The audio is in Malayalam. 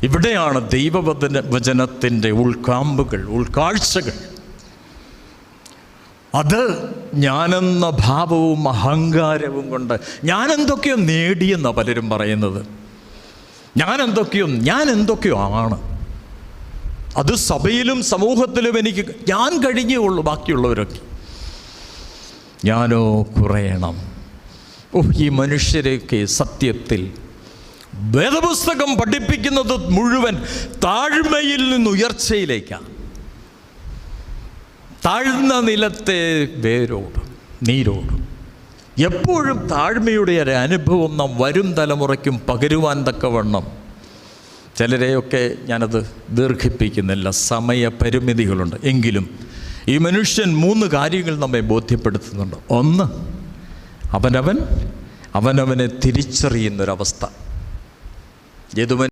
ഇവിടെയാണ് ദൈവവചനത്തിൻ്റെ ഉൾക്കാമ്പുകൾ, ഉൾക്കാഴ്ചകൾ. അത് ഞാനെന്ന ഭാവവും അഹങ്കാരവും കൊണ്ട് ഞാൻ എന്തൊക്കെയോ നേടിയെന്നാണ് പലരും പറയുന്നത്. ഞാൻ എന്തൊക്കെയോ ആണ്. അത് സഭയിലും സമൂഹത്തിലും ഞാൻ കഴിഞ്ഞേ ഉള്ളൂ, ബാക്കിയുള്ളവരൊക്കെ. ഞാനോ കുറയണം. ഈ മനുഷ്യരെയൊക്കെ സത്യത്തിൽ വേദപുസ്തകം പഠിപ്പിക്കുന്നത് മുഴുവൻ താഴ്മയിൽ നിന്ന് ഉയർച്ചയിലേക്കാണ്. താഴ്ന്ന നിലത്തെ വേരോടും നീരോടും. എപ്പോഴും താഴ്മയുടെ ഒരു അനുഭവം നാം വരും തലമുറയ്ക്കും പകരുവാൻ തക്കവണ്ണം. ചിലരെയൊക്കെ ഞാനത് ദീർഘിപ്പിക്കുന്നില്ല, സമയപരിമിതികളുണ്ട്. എങ്കിലും ഈ മനുഷ്യൻ 3 കാര്യങ്ങൾ നമ്മെ ബോധ്യപ്പെടുത്തുന്നുണ്ട്. ഒന്ന്, അവനവനെ തിരിച്ചറിയുന്നൊരവസ്ഥ.